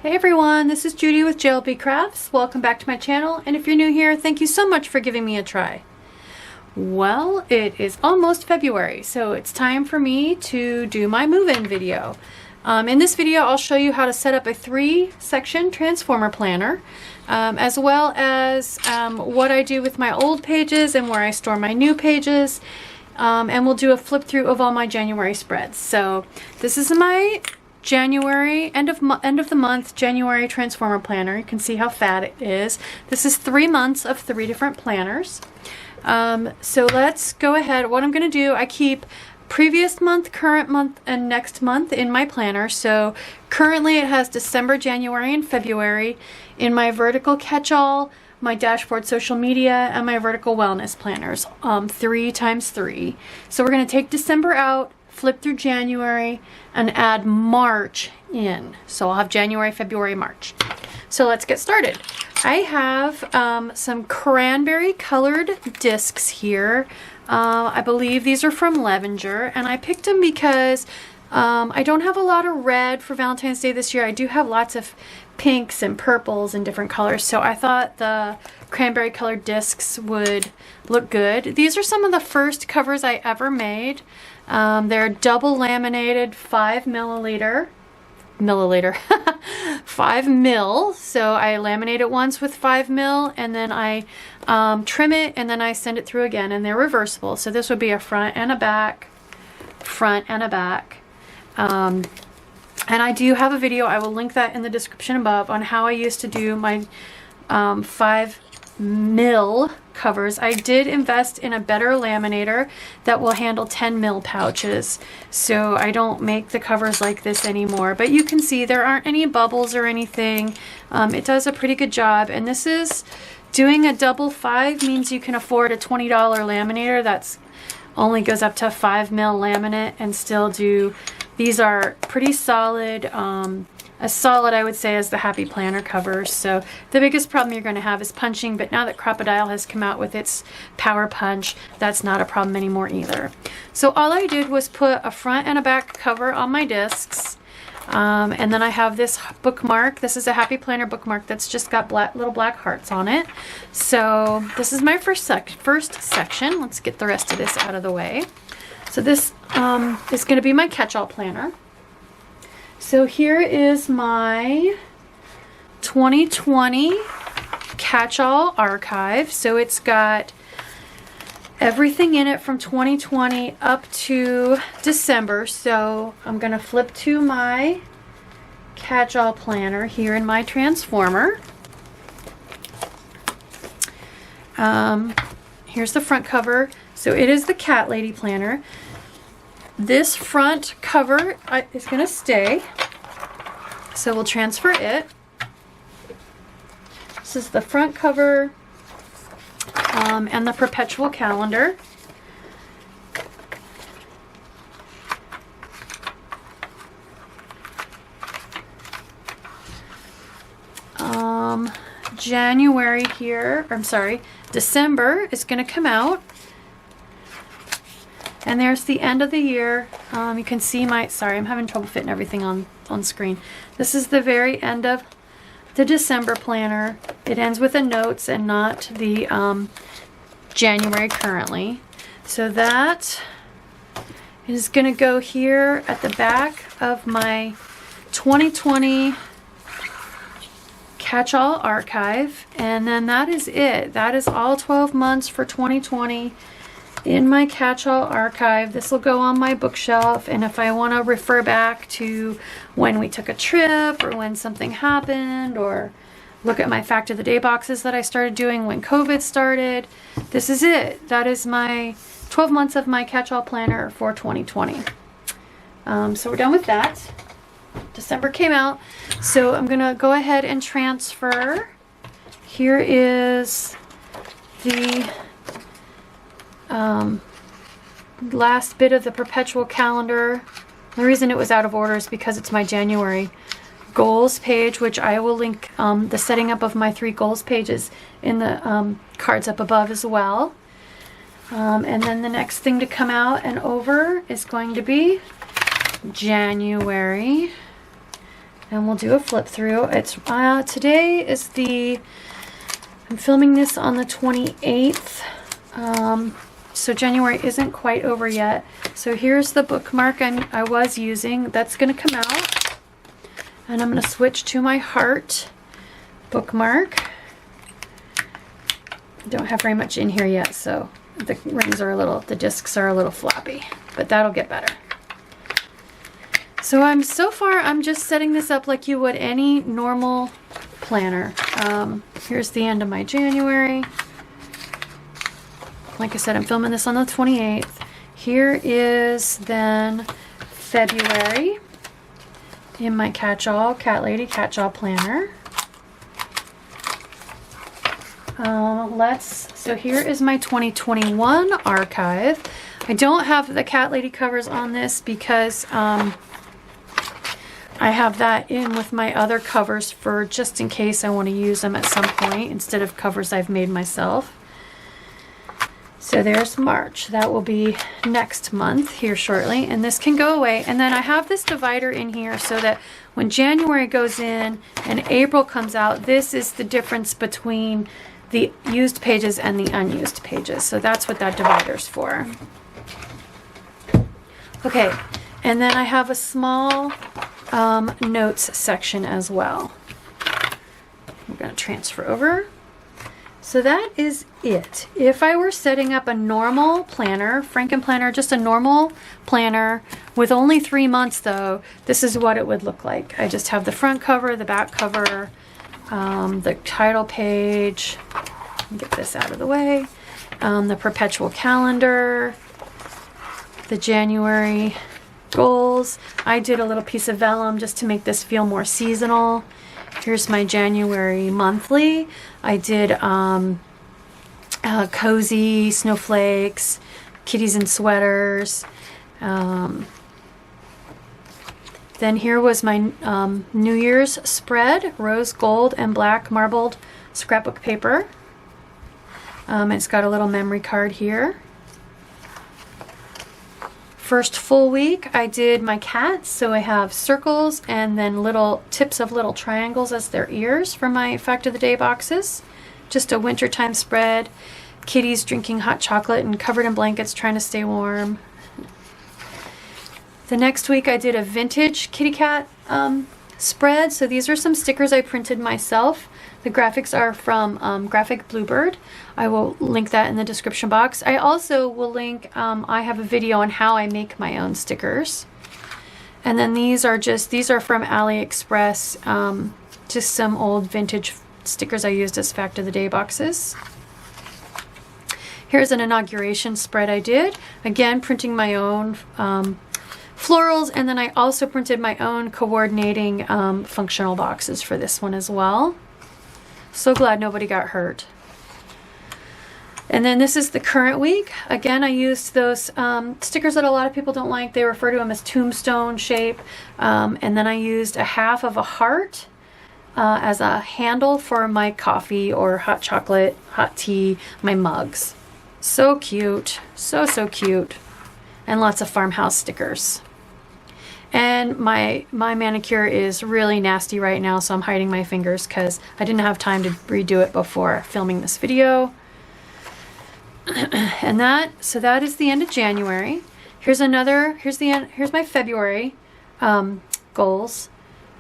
Hey everyone, this is Judi with JLBCrafts. Welcome back to my channel, and if you're new here, thank you so much for giving me a try. Well, it is almost February, so it's time for me to do my move-in video. In this video, I'll show you how to set up a 3-section transformer planner, as well as what I do with my old pages and where I store my new pages, and we'll do a flip through of all my January spreads. So this is my January, end of the month January transformer planner. You can see how fat it is. This is 3 months of 3 different planners. So let's go ahead. What I'm going to do, I keep previous month, current month, and next month in my planner. So currently it has December, January, and February in my vertical catch-all, my dashboard social media, and my vertical wellness planners, 3 times 3. So we're going to take December out, flip through January, and add March in. So I'll have January, February, March. So let's get started. I have some cranberry colored discs here. I believe these are from Levenger, and I picked them because I don't have a lot of red for Valentine's Day this year. I do have lots of pinks and purples and different colors, so I thought the cranberry colored discs would look good. These are some of the first covers I ever made. They're double laminated 5 mil. So I laminate it once with 5 mil, and then I trim it, and then I send it through again, and they're reversible. So this would be a front and a back, front and a back. And I do have a video, I will link that in the description above, on how I used to do my 5 mil covers. I did invest in a better laminator that will handle 10 mil pouches, so I don't make the covers like this anymore. But you can see there aren't any bubbles or anything. It does a pretty good job, and this is doing a double 5 means you can afford a $20 laminator that's only goes up to 5 mil laminate and still do. These are pretty solid, as solid, I would say, as the Happy Planner covers. So the biggest problem you're going to have is punching, but now that Crop-A-Dile has come out with its power punch, that's not a problem anymore either. So all I did was put a front and a back cover on my discs, and then I have this bookmark. This is a Happy Planner bookmark that's just got little black hearts on it. So this is my first section. Let's get the rest of this out of the way. So this is going to be my catch-all planner. So here is my 2020 catch-all archive. So it's got everything in it from 2020 up to December. So I'm going to flip to my catch-all planner here in my transformer. Here's the front cover. So it is the Cat Lady planner. This front cover is going to stay, so we'll transfer it. This is the front cover and the perpetual calendar. January here, I'm sorry, December is going to come out. And there's the end of the year. You can see sorry, I'm having trouble fitting everything on screen. This is the very end of the December planner. It ends with the notes and not the January currently. So that is going to go here at the back of my 2020 catch-all archive. And then that is it. That is all 12 months for 2020. In my catch-all archive. This will go on my bookshelf, and if I want to refer back to when we took a trip or when something happened, or look at my fact of the day boxes that I started doing when COVID started, this is it. That is my 12 months of my catch-all planner for 2020. So we're done with that. December came out, so I'm gonna go ahead and transfer. Here is the last bit of the perpetual calendar. The reason it was out of order is because it's my January goals page, which I will link the setting up of my 3 goals pages in the cards up above as well. And then the next thing to come out and over is going to be January. and we'll do a flip through. It's today is I'm filming this on the 28th. So January isn't quite over yet. So here's the bookmark I was using. That's going to come out. And I'm going to switch to my heart bookmark. I don't have very much in here yet, so the rings are the discs are a little floppy, but that'll get better. So so far I'm just setting this up like you would any normal planner. Here's the end of my January. Like I said, I'm filming this on the 28th. Here is then February in my Catch-All, Cat Lady Catch-All planner. So here is my 2021 archive. I don't have the Cat Lady covers on this because I have that in with my other covers for just in case I want to use them at some point instead of covers I've made myself. So there's March. That will be next month here shortly, and this can go away. And then I have this divider in here so that when January goes in and April comes out, this is the difference between the used pages and the unused pages. So that's what that divider's for. Okay, and then I have a small notes section as well. I'm going to transfer over. So that is it. If I were setting up a normal planner, Franken planner, just a normal planner with only 3 months though, this is what it would look like. I just have the front cover, the back cover, the title page. Get this out of the way. The perpetual calendar, the January goals. I did a little piece of vellum just to make this feel more seasonal. Here's my January monthly. I did cozy snowflakes, kitties in sweaters. Then here was my New Year's spread, rose gold and black marbled scrapbook paper. It's got a little memory card here. First full week I did my cats, so I have circles and then little tips of little triangles as their ears for my Fact of the Day boxes. Just a wintertime spread. Kitties drinking hot chocolate and covered in blankets trying to stay warm. The next week I did a vintage kitty cat spread. So these are some stickers I printed myself. The graphics are from GraphicBlueBird. I will link that in the description box. I also will link, I have a video on how I make my own stickers. And then these are from AliExpress, just some old vintage stickers I used as Fact of the Day boxes. Here's an inauguration spread I did. Again, printing my own florals, and then I also printed my own coordinating functional boxes for this one as well. So glad nobody got hurt. And then this is the current week. Again, I used those stickers that a lot of people don't like. They refer to them as tombstone shape. And then I used a half of a heart as a handle for my coffee or hot chocolate, hot tea, my mugs. So cute. So, so cute. And lots of farmhouse stickers. And my manicure is really nasty right now, so I'm hiding my fingers because I didn't have time to redo it before filming this video. And so that is the end of January. Here's my February goals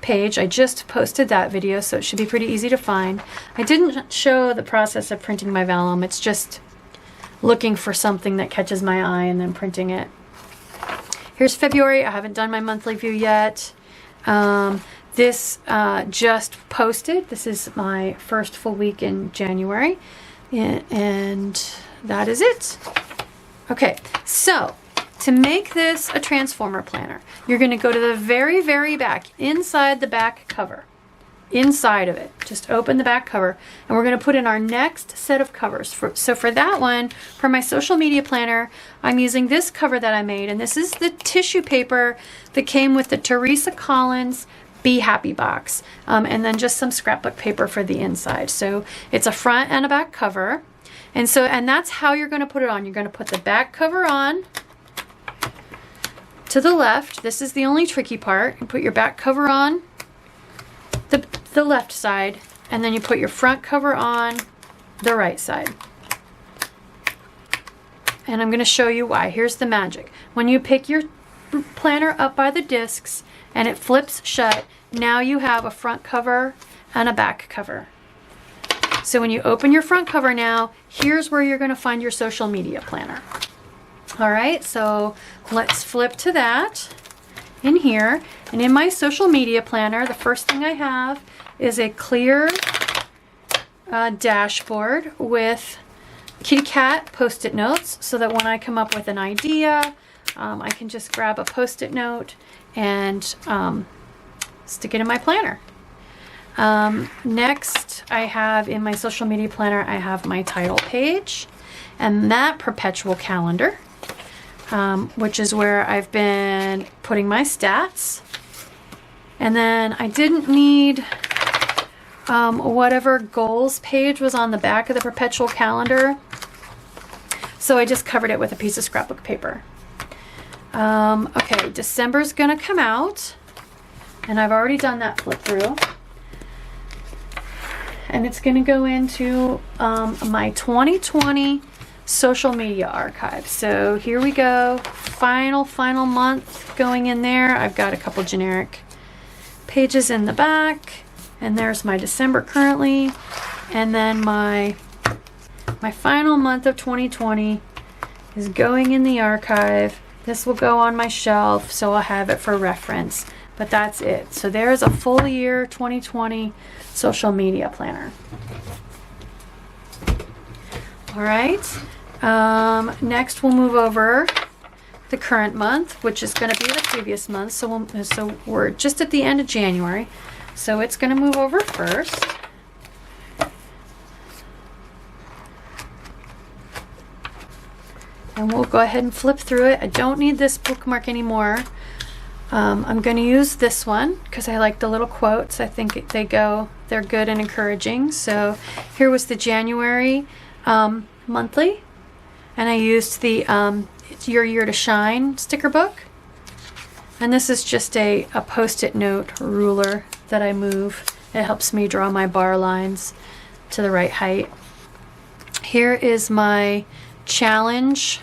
page. I just posted that video, so it should be pretty easy to find. I didn't show the process of printing my vellum. It's just looking for something that catches my eye and then printing it. Here's February. I haven't done my monthly view yet. This just posted. This is my first full week in January. And that is it. Okay, so to make this a transformer planner, you're going to go to the very, very back, inside the back cover. Inside of it, just open the back cover, and we're going to put in our next set of covers. So for that one, for my social media planner, I'm using this cover that I made, and this is the tissue paper that came with the Teresa Collins Be Happy box, and then just some scrapbook paper for the inside. So it's a front and a back cover, and that's how you're going to put it on. You're going to put the back cover on to the left. This is the only tricky part. You put your back cover on the left side, and then you put your front cover on the right side. And I'm going to show you why. Here's the magic. When you pick your planner up by the discs and it flips shut, now you have a front cover and a back cover. So when you open your front cover now, here's where you're going to find your social media planner. All right, so let's flip to that in here. And in my social media planner, the first thing I have is a clear dashboard with kitty cat post-it notes, so that when I come up with an idea, I can just grab a post-it note and stick it in my planner. Next, I have in my social media planner, I have my title page and that perpetual calendar, which is where I've been putting my stats. And then I didn't need whatever goals page was on the back of the perpetual calendar, so I just covered it with a piece of scrapbook paper. Okay, December's gonna come out, and I've already done that flip through, and it's gonna go into my 2020 social media archive. So here we go, final month going in there. I've got a couple generic pages in the back, and there's my December currently, and then my final month of 2020 is going in the archive. This will go on my shelf, so I'll have it for reference, but that's it. So there's a full year 2020 social media planner. All right, next we'll move over the current month, which is going to be the previous month. So we're just at the end of January, so it's going to move over first. And we'll go ahead and flip through it. I don't need this bookmark anymore. I'm going to use this one because I like the little quotes. I think they're good and encouraging. So here was the January monthly, and I used the It's Your Year to Shine sticker book. And this is just a post-it note ruler that I move. It helps me draw my bar lines to the right height. Here is my challenge,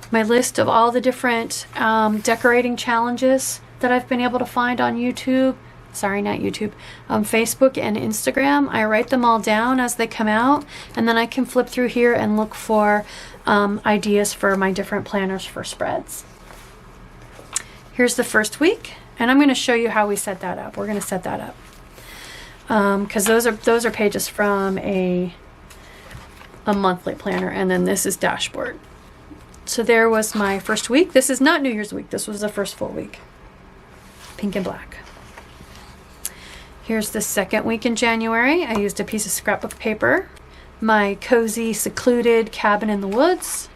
my list of all the different decorating challenges that I've been able to find on YouTube. Sorry, not YouTube, Facebook and Instagram. I write them all down as they come out, and then I can flip through here and look for ideas for my different planners for spreads. Here's the first week, and I'm going to show you how we set that up. We're going to set that up because those are pages from a monthly planner, and then this is dashboard. So there was my first week. This is not New Year's week. This was the first full week. Pink and black. Here's the second week in January. I used a piece of scrapbook paper. My cozy, secluded cabin in the woods.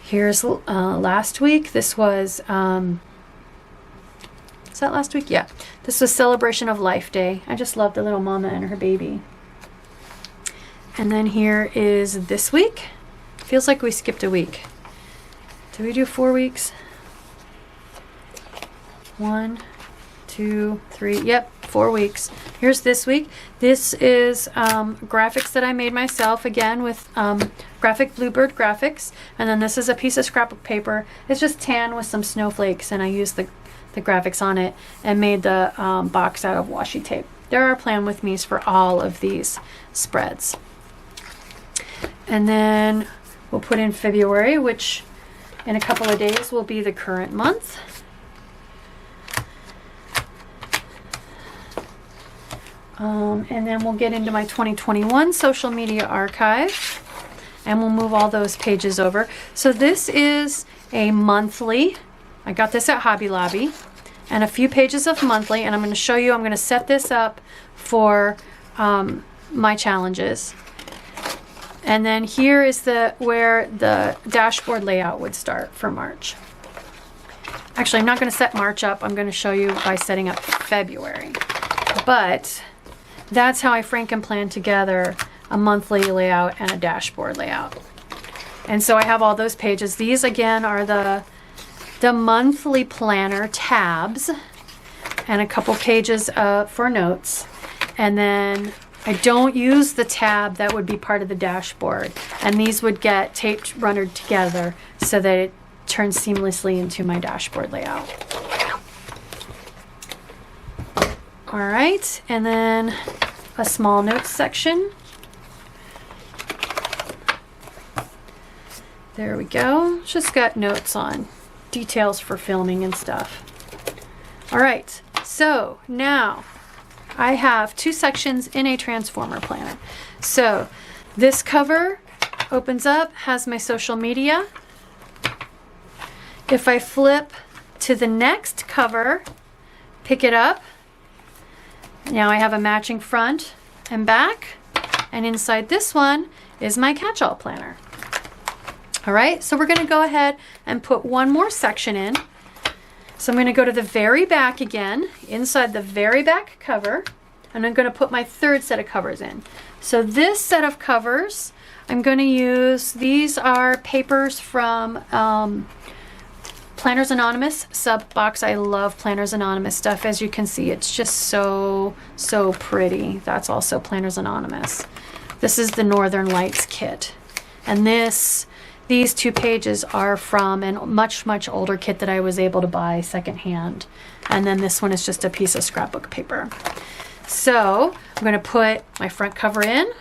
Here's last week. This was, is that last week? Yeah. This was Celebration of Life Day. I just love the little mama and her baby. And then here is this week. Feels like we skipped a week. Did we do 4 weeks? 1, 2, 3. Yep, 4 weeks. Here's this week. This is graphics that I made myself, again with GraphicBlueBird Graphics. And then this is a piece of scrapbook paper. It's just tan with some snowflakes, and I used the graphics on it and made the box out of washi tape. There are plan with me's for all of these spreads. And then we'll put in February, which in a couple of days will be the current month. And then we'll get into my 2021 social media archive, and we'll move all those pages over. So this is a monthly. I got this at Hobby Lobby, and a few pages of monthly, and I'm going to show you, I'm going to set this up for my challenges. And then here is where the dashboard layout would start for March. Actually, I'm not going to set March up. I'm going to show you by setting up February. But that's how I plan together a monthly layout and a dashboard layout. And so I have all those pages. These again are the monthly planner tabs. and a couple pages for notes. And then I don't use the tab that would be part of the dashboard. And these would get taped runnered together so that it turns seamlessly into my dashboard layout. All right, and then a small notes section. There we go. Just got notes on details for filming and stuff. All right, so now I have 2 sections in a transformer planner. So this cover opens up, has my social media. If I flip to the next cover, pick it up, now I have a matching front and back, and inside this one is my catch-all planner. All right, so we're going to go ahead and put one more section in. So I'm going to go to the very back again, inside the very back cover, and I'm going to put my 3rd set of covers in. So this set of covers, I'm going to use, these are papers from Planners Anonymous sub box. I love Planners Anonymous stuff. As you can see, it's just so pretty. That's also Planners Anonymous. This is the Northern Lights kit. And these 2 pages are from a much older kit that I was able to buy secondhand. And then this one is just a piece of scrapbook paper. So I'm going to put my front cover in,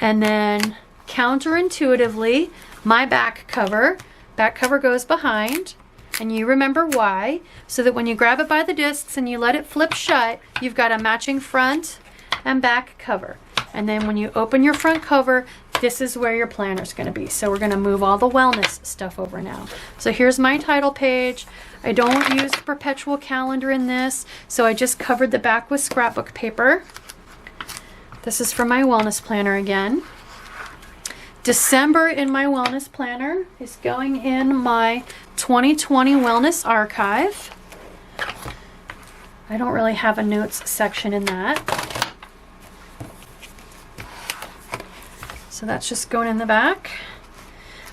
and then counterintuitively, my back cover goes behind, and you remember why, so that when you grab it by the discs and you let it flip shut, you've got a matching front and back cover. And then when you open your front cover, this is where your planner is going to be. So we're going to move all the wellness stuff over now. So here's my title page. I don't use the perpetual calendar in this, so I just covered the back with scrapbook paper. This is for my wellness planner again. December in my wellness planner is going in my 2020 wellness archive. I don't really have a notes section in that. So that's just going in the back.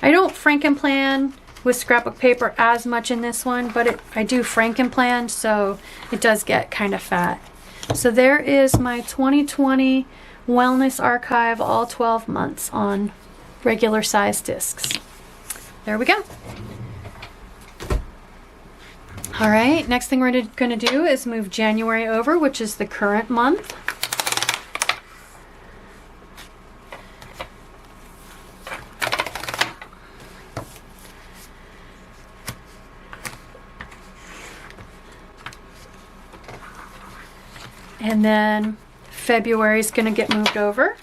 I don't Frankenplan with scrapbook paper as much in this one, but I do Frankenplan, so it does get kind of fat. So there is my 2020 wellness archive, all 12 months on regular size discs. There we go. All right, next thing we're going to do is move January over, which is the current month. And then February is going to get moved over.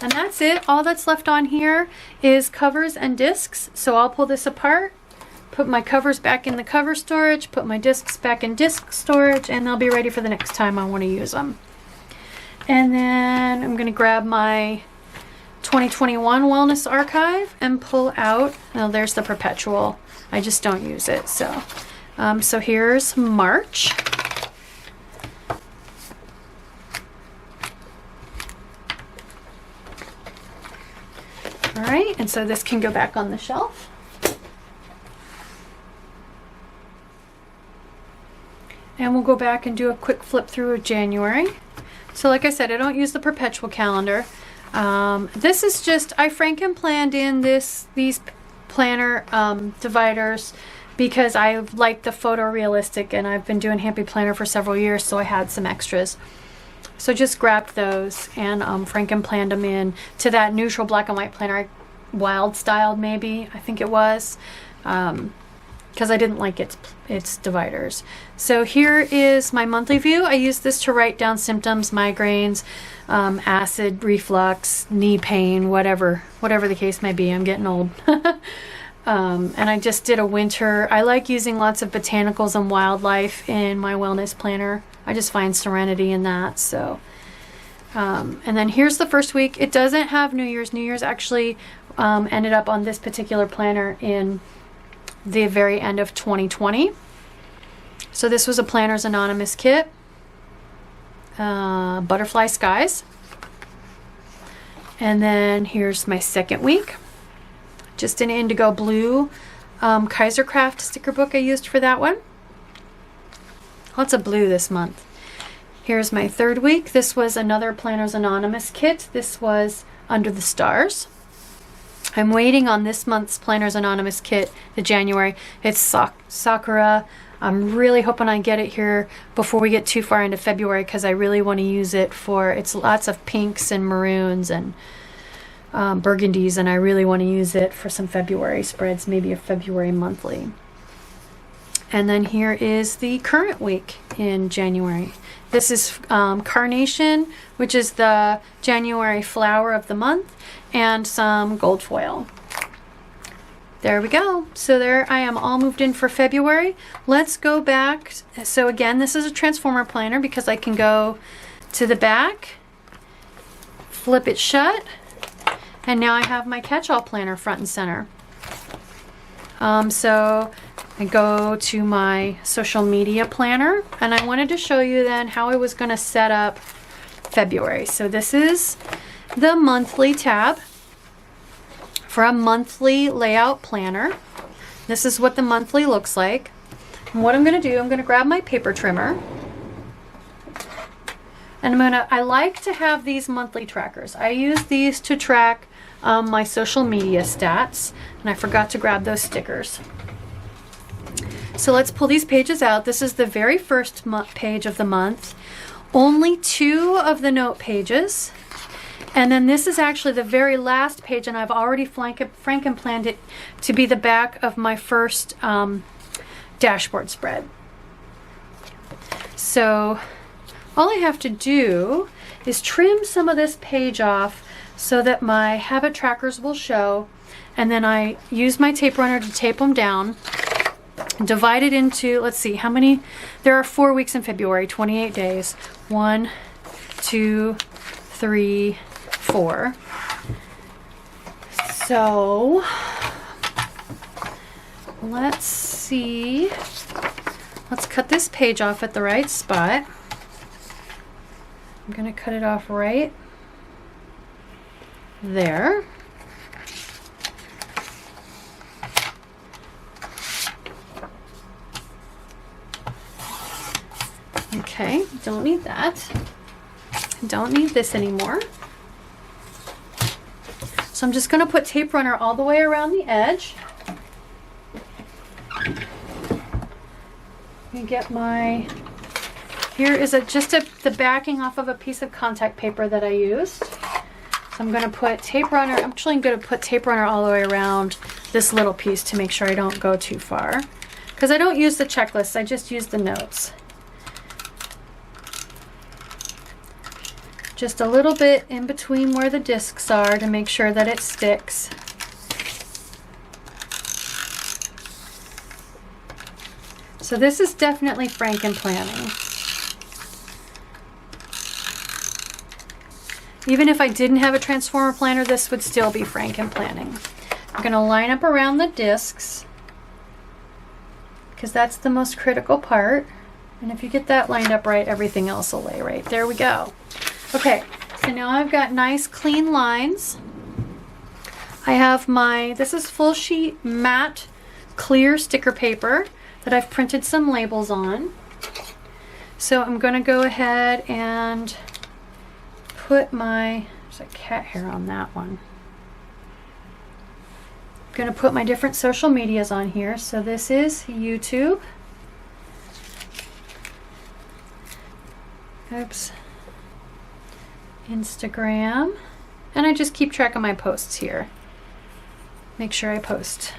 And that's it. All that's left on here is covers and discs. So I'll pull this apart, put my covers back in the cover storage, put my discs back in disc storage, and they'll be ready for the next time I want to use them. And then I'm going to grab my 2021 Wellness Archive and pull out, well, there's the perpetual. I just don't use it. So here's March. All right, and so this can go back on the shelf. And we'll go back and do a quick flip through of January. So like I said, I don't use the perpetual calendar. This is just, I Frankenplanned in these planner dividers because I like the photorealistic, and I've been doing Happy Planner for several years, so I had some extras. So just grabbed those and Frankenplanned them in to that neutral black and white planner, wild styled maybe, I think it was, because I didn't like its dividers. So here is my monthly view. I use this to write down symptoms, migraines, acid reflux, knee pain, whatever the case may be. I'm getting old. And I just did a winter. I like using lots of botanicals and wildlife in my wellness planner. I just find serenity in that. So, and then here's the first week. It doesn't have New Year's. New Year's actually ended up on this particular planner in the very end of 2020. So this was a Planners Anonymous kit. Butterfly Skies. And then here's my second week. Just an indigo blue KaiserCraft sticker book I used for that one. lots of blue this month. Here's my third week. This was another Planners Anonymous kit. This was Under the Stars. I'm waiting on this month's Planners Anonymous kit, the January. It's Sakura. I'm really hoping I get it here before we get too far into February, because I really want to use it for, it's lots of pinks and maroons and burgundies, and I really want to use it for some February spreads, maybe a February monthly. And then here is the current week in January. This is Carnation, which is the January flower of the month, and some gold foil. There we go. So there I am, all moved in for February. Let's go back. So again, this is a transformer planner because I can go to the back, flip it shut, and now I have my catch-all planner front and center. So I go to my social media planner, and I wanted to show you then how I was going to set up February. So this is the monthly tab for a monthly layout planner. This is what the monthly looks like. And what I'm going to do, I'm going to grab my paper trimmer, and I like to have these monthly trackers. I use these to track my social media stats, and I forgot to grab those stickers. So let's pull these pages out. This is the very first page of the month. Only 2 of the note pages. And then this is actually the very last page, and I've already Frankenplanned it to be the back of my first dashboard spread. So all I have to do is trim some of this page off so that my habit trackers will show, and then I use my tape runner to tape them down. Divide it into, let's see, how many? There are 4 weeks in February, 28 days. 1, 2, 3, 4. So let's see. Let's cut this page off at the right spot. I'm going to cut it off right there. Okay, don't need that. Don't need this anymore. So I'm just going to put tape runner all the way around the edge. And get my, here is the backing off of a piece of contact paper that I used. So I'm going to put tape runner, I'm actually going to put tape runner all the way around this little piece to make sure I don't go too far. Because I don't use the checklists, I just use the notes. Just a little bit in between where the discs are to make sure that it sticks. So this is definitely Frankenplanning. Even if I didn't have a transformer planner, this would still be Frankenplanning. I'm going to line up around the discs because that's the most critical part. And if you get that lined up right, everything else will lay right. There we go. Okay, so now I've got nice clean lines. I have this is full sheet matte clear sticker paper that I've printed some labels on. So I'm going to go ahead and put there's a cat hair on that one. I'm going to put my different social medias on here. So this is YouTube. Oops. Instagram, and I just keep track of my posts here. Make sure I post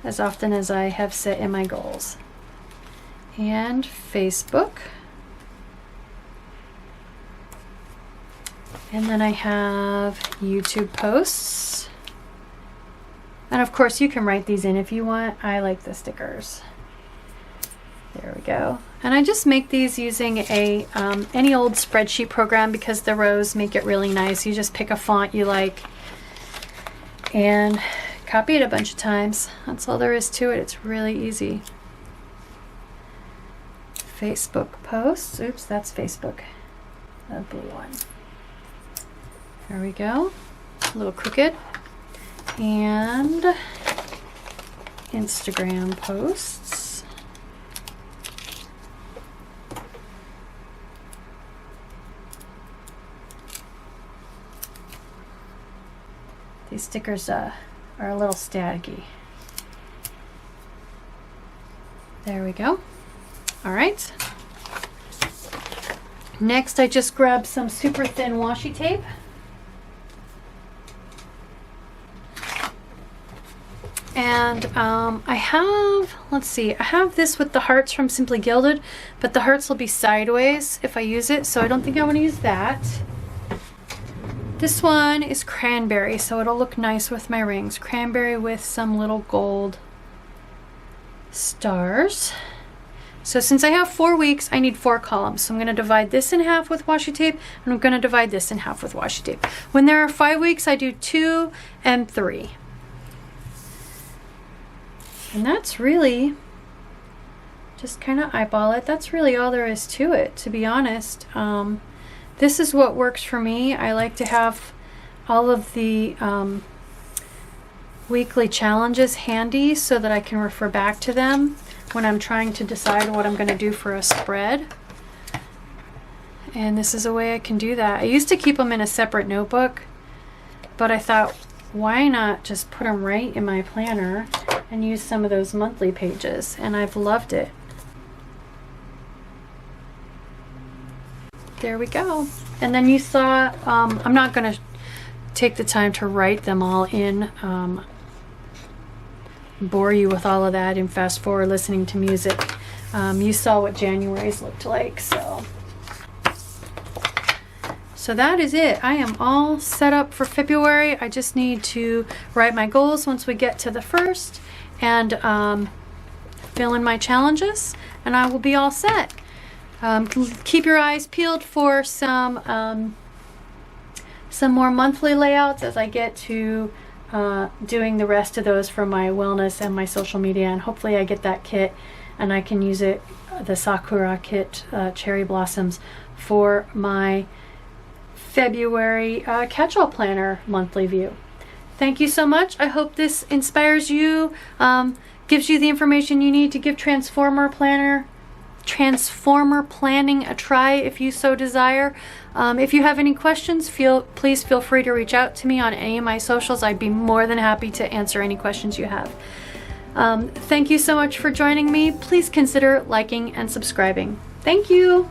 as often as I have set in my goals. And Facebook. And then I have YouTube posts. And of course you can write these in if you want. I like the stickers. There we go. And I just make these using any old spreadsheet program because the rows make it really nice. You just pick a font you like and copy it a bunch of times. That's all there is to it. It's really easy. Facebook posts. Oops, that's Facebook. The blue one. There we go. A little crooked. And Instagram posts. These stickers are a little staticky. There we go. All right. Next, I just grabbed some super thin washi tape. And I have, let's see, I have this with the hearts from Simply Gilded, but the hearts will be sideways if I use it, so I don't think I want to use that. This one is cranberry, so it'll look nice with my rings. Cranberry with some little gold stars. So since I have 4 weeks, I need 4 columns. So I'm going to divide this in half with washi tape, and I'm going to divide this in half with washi tape. When there are 5 weeks, I do 2 and 3. And that's really, just kind of eyeball it. That's really all there is to it, to be honest. This is what works for me. I like to have all of the weekly challenges handy so that I can refer back to them when I'm trying to decide what I'm going to do for a spread. And this is a way I can do that. I used to keep them in a separate notebook, but I thought, why not just put them right in my planner and use some of those monthly pages, and I've loved it. There we go. And then you saw, I'm not going to take the time to write them all in, bore you with all of that and fast forward listening to music. You saw what January's looked like, so that is it. I am all set up for February. I just need to write my goals once we get to the 1st and fill in my challenges, and I will be all set. Keep your eyes peeled for some more monthly layouts as I get to doing the rest of those for my wellness and my social media, and hopefully I get that kit and I can use it, the Sakura kit, Cherry Blossoms, for my February catch-all planner monthly view. Thank you so much. I hope this inspires you, gives you the information you need to give Transformer planning a try if you so desire. If you have any questions, please feel free to reach out to me on any of my socials. I'd be more than happy to answer any questions you have. Thank you so much for joining me. Please consider liking and subscribing. Thank you.